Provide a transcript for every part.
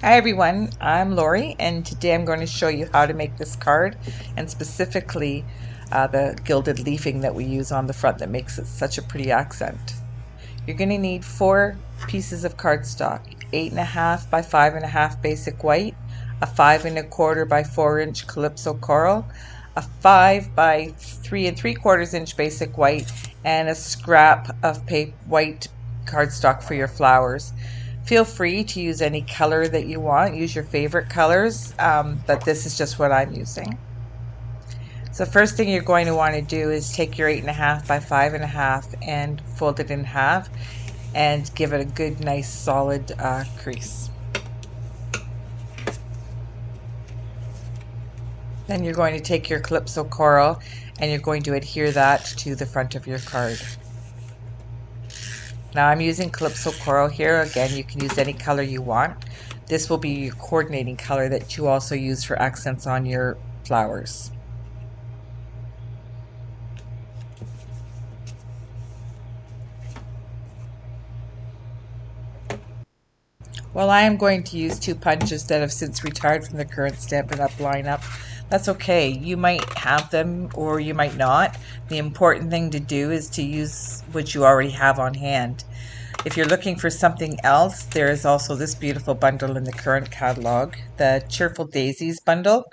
Hi everyone, I'm Lori and today I'm going to show you how to make this card and specifically the gilded leafing that we use on the front that makes it such a pretty accent. You're going to need 4 pieces of cardstock, 8.5 by 5.5 basic white, a 5 1/4 by 4 inch Calypso coral, a 5 by 3 3/4 inch basic white, and a scrap of white cardstock for your flowers. Feel free to use any color that you want, use your favorite colors, but this is just what I'm using. So first thing you're going to want to do is take your 8.5 by 5.5 and fold it in half and give it a good nice solid crease. Then you're going to take your Calypso coral and you're going to adhere that to the front of your card. Now I'm using Calypso coral here. Again, you can use any color you want. This will be your coordinating color that you also use for accents on your flowers. Well, I am going to use 2 punches that have since retired from the current Stampin' Up! Lineup. That's okay. You might have them or you might not. The important thing to do is to use what you already have on hand. If you're looking for something else, there is also this beautiful bundle in the current catalog, the Cheerful Daisies bundle.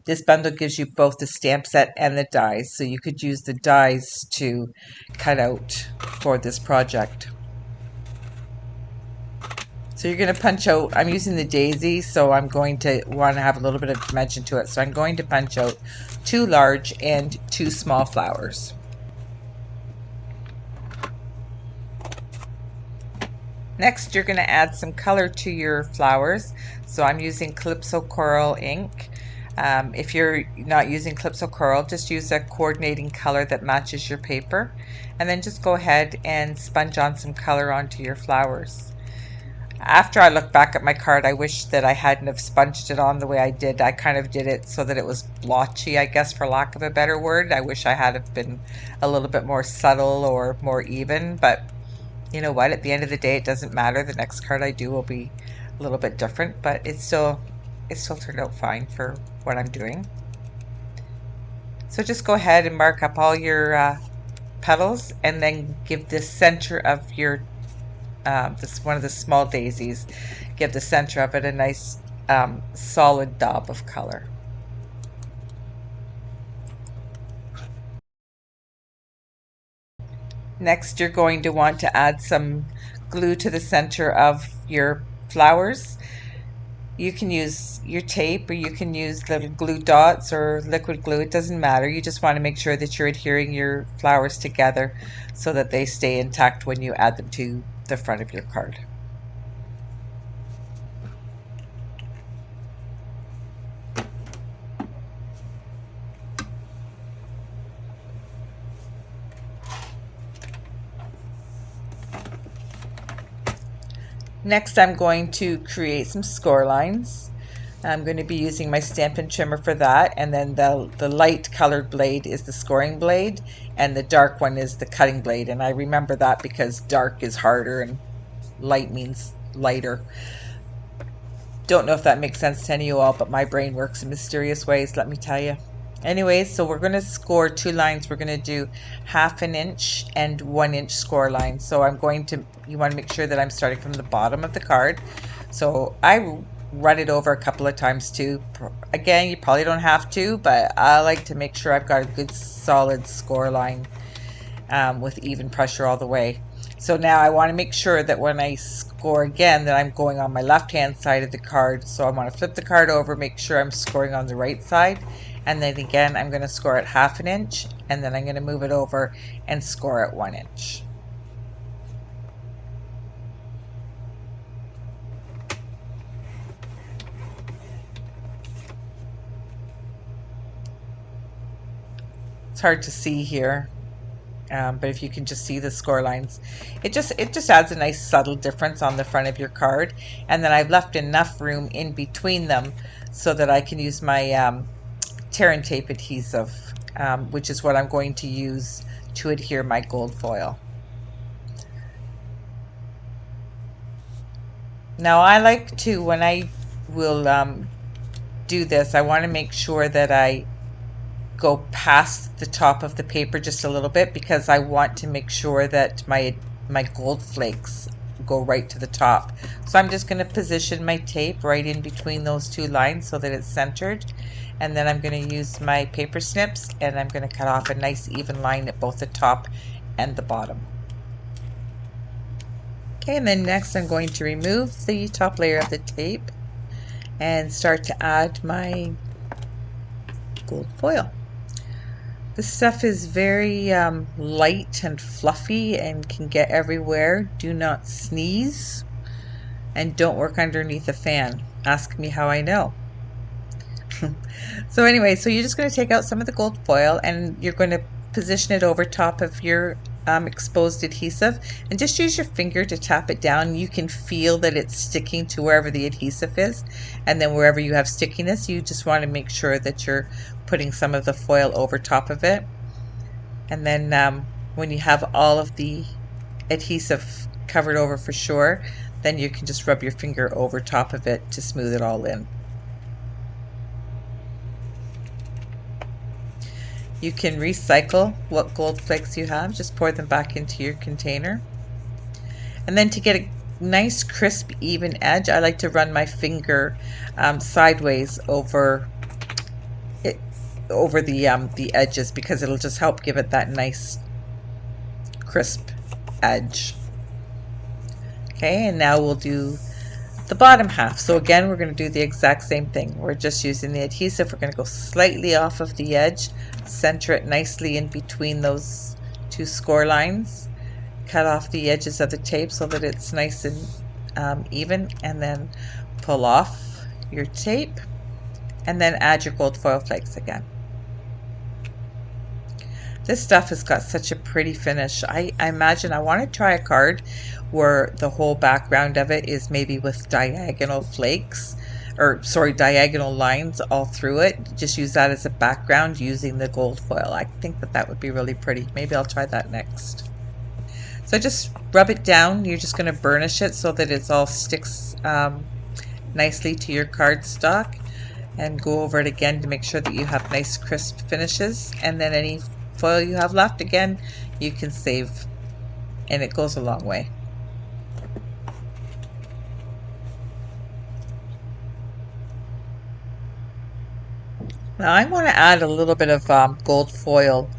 This bundle gives you both the stamp set and the dies, so you could use the dies to cut out for this project. So you're going to punch out, I'm using the daisy, so I'm going to want to have a little bit of dimension to it. So I'm going to punch out 2 large and 2 small flowers. Next, you're going to add some color to your flowers. So I'm using Calypso Coral ink. If you're not using Calypso Coral, just use a coordinating color that matches your paper. And then just go ahead and sponge on some color onto your flowers. After I look back at my card, I wish that I hadn't have sponged it on the way I did. I kind of did it so that it was blotchy, I guess, for lack of a better word. I wish I had have been a little bit more subtle or more even, but you know what? At the end of the day, it doesn't matter. The next card I do will be a little bit different, but it still turned out fine for what I'm doing. So just go ahead and mark up all your petals and then give the center of your this one of the small daisies, give the center of it a nice solid daub of color. Next, you're going to want to add some glue to the center of your flowers. You can use your tape or you can use little glue dots or liquid glue. It doesn't matter. You just want to make sure that you're adhering your flowers together so that they stay intact when you add them to the front of your card. Next, I'm going to create some score lines. I'm going to be using my Stampin' Trimmer for that, and then the light colored blade is the scoring blade and the dark one is the cutting blade, and I remember that because dark is harder and light means lighter. Don't know if that makes sense to any of you all, but my brain works in mysterious ways, let me tell you. Anyways, so we're going to score 2 lines. We're going to do 1/2 inch and 1 inch score lines. So you want to make sure that I'm starting from the bottom of the card. So I run it over a couple of times too. Again, you probably don't have to, but I like to make sure I've got a good solid score line with even pressure all the way. So now I want to make sure that when I score again that I'm going on my left hand side of the card. So I want to flip the card over, make sure I'm scoring on the right side, and then again I'm going to score at 1/2 inch, and then I'm going to move it over and score at 1 inch. It's hard to see here. But if you can just see the score lines, it just adds a nice subtle difference on the front of your card. And then I've left enough room in between them so that I can use my tear and tape adhesive, which is what I'm going to use to adhere my gold foil. Now I like to, when I will do this, I want to make sure that I go past the top of the paper just a little bit, because I want to make sure that my gold flakes go right to the top. So I'm just going to position my tape right in between those two lines so that it's centered, and then I'm going to use my paper snips and I'm going to cut off a nice even line at both the top and the bottom. Okay, and then next I'm going to remove the top layer of the tape and start to add my gold foil. This stuff is very light and fluffy and can get everywhere. Do not sneeze and don't work underneath a fan. Ask me how I know. So anyway, so you're just going to take out some of the gold foil and you're going to position it over top of your exposed adhesive, and just use your finger to tap it down. You can feel that it's sticking to wherever the adhesive is, and then wherever you have stickiness, you just want to make sure that you're putting some of the foil over top of it. And then when you have all of the adhesive covered over for sure, then you can just rub your finger over top of it to smooth it all in. You can recycle what gold flakes you have, just pour them back into your container. And then to get a nice crisp even edge, I like to run my finger sideways over it, over the edges, because it'll just help give it that nice crisp edge. Okay, and now we'll do the bottom half. So again, we're going to do the exact same thing. We're just using the adhesive. We're going to go slightly off of the edge, center it nicely in between those two score lines, cut off the edges of the tape so that it's nice and even, and then pull off your tape and then add your gold foil flakes again. This stuff has got such a pretty finish. I imagine I want to try a card where the whole background of it is maybe with diagonal flakes, or sorry, diagonal lines all through it. Just use that as a background using the gold foil. I think that that would be really pretty. Maybe I'll try that next. So just rub it down. You're just going to burnish it so that it all sticks nicely to your cardstock, and go over it again to make sure that you have nice crisp finishes. And then any foil you have left, again, you can save, and it goes a long way. Now I want to add a little bit of gold foil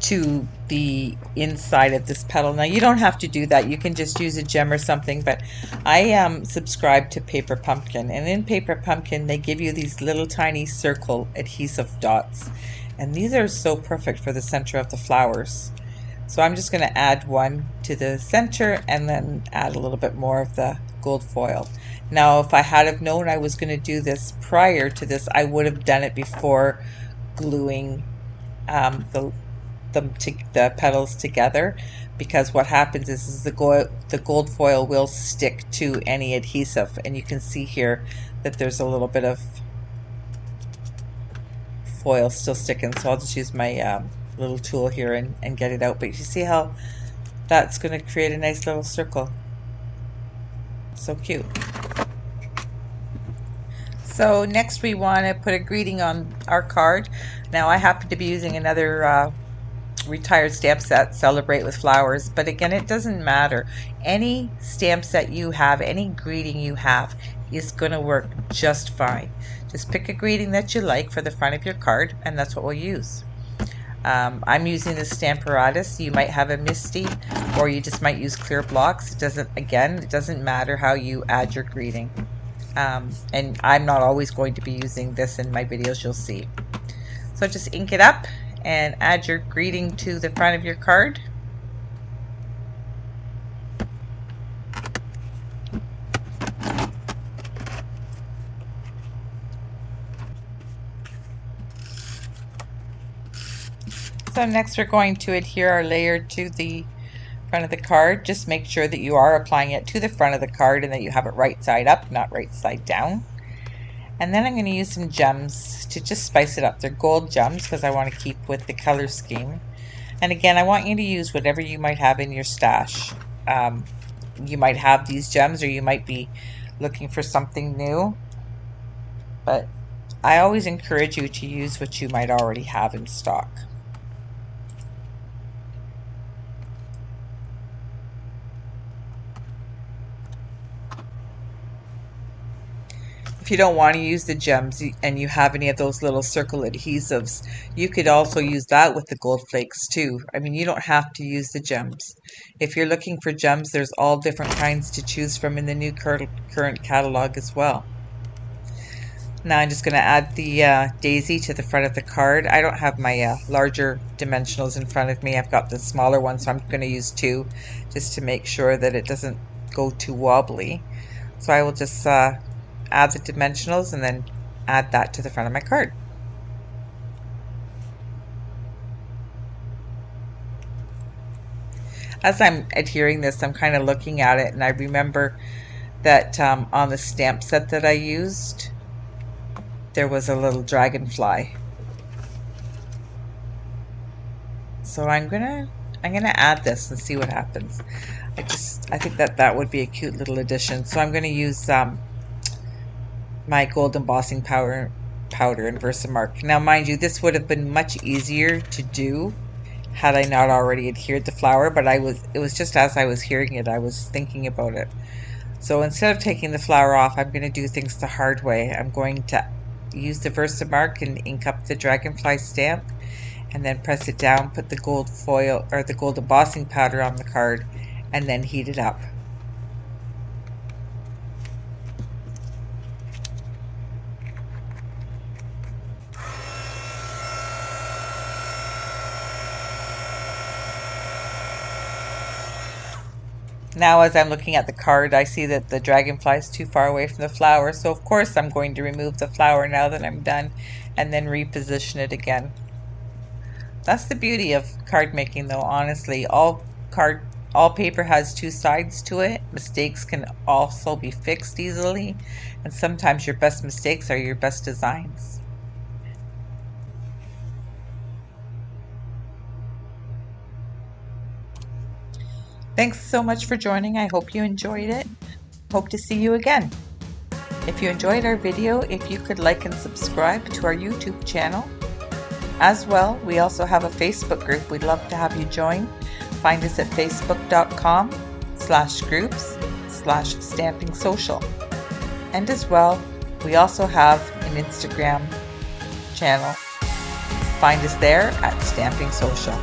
to the inside of this petal. Now you don't have to do that. You can just use a gem or something, but I subscribe to Paper Pumpkin, and in Paper Pumpkin they give you these little tiny circle adhesive dots, and these are so perfect for the center of the flowers. So I'm just going to add one to the center and then add a little bit more of the gold foil. Now if I had have known I was going to do this prior to this, I would have done it before gluing the petals together, because what happens is the gold foil will stick to any adhesive, and you can see here that there's a little bit of foil still sticking. So I'll just use my little tool here and get it out, but you see how that's going to create a nice little circle. So cute. So next we want to put a greeting on our card. Now I happen to be using another retired stamp set, Celebrate with Flowers, but again, it doesn't matter. Any stamp set you have, any greeting you have is going to work just fine. Just pick a greeting that you like for the front of your card, and that's what we'll use. I'm using the Stamparatus. You might have a Misty, or you just might use clear blocks. It doesn't matter how you add your greeting. And I'm not always going to be using this in my videos, you'll see. So just ink it up and add your greeting to the front of your card. So next we're going to adhere our layer to the front of the card. Just make sure that you are applying it to the front of the card and that you have it right side up, not right side down. And then I'm going to use some gems to just spice it up. They're gold gems because I want to keep with the color scheme. And again, I want you to use whatever you might have in your stash. You might have these gems, or you might be looking for something new. but I always encourage you to use what you might already have in stock. If you don't want to use the gems and you have any of those little circle adhesives, you could also use that with the gold flakes too. I mean, you don't have to use the gems. If you're looking for gems, there's all different kinds to choose from in the new current catalog as well. Now I'm just going to add the daisy to the front of the card. I don't have my larger dimensionals in front of me. I've got the smaller one, so I'm going to use two just to make sure that it doesn't go too wobbly. So I will just add the dimensionals and then add that to the front of my card. As I'm adhering this, I'm kind of looking at it, and I remember that on the stamp set that I used, there was a little dragonfly. So I'm gonna add this and see what happens. I think that would be a cute little addition. So I'm gonna use my gold embossing powder in Versamark. Now mind you, this would have been much easier to do had I not already adhered the flower, but it was just as I was hearing it, I was thinking about it. So instead of taking the flower off, I'm going to do things the hard way. I'm going to use the Versamark and ink up the dragonfly stamp, and then press it down, put the gold foil or the gold embossing powder on the card, and then heat it up. Now as I'm looking at the card, I see that the dragonfly is too far away from the flower, so of course I'm going to remove the flower now that I'm done, and then reposition it again. That's the beauty of card making, though, honestly. All paper has two sides to it. Mistakes can also be fixed easily, and sometimes your best mistakes are your best designs. Thanks so much for joining. I hope you enjoyed it. Hope to see you again. If you enjoyed our video, if you could like and subscribe to our YouTube channel. As well, we also have a Facebook group. We'd love to have you join. Find us at facebook.com/groups/stamping social. And as well, we also have an Instagram channel. Find us there at Stamping Social.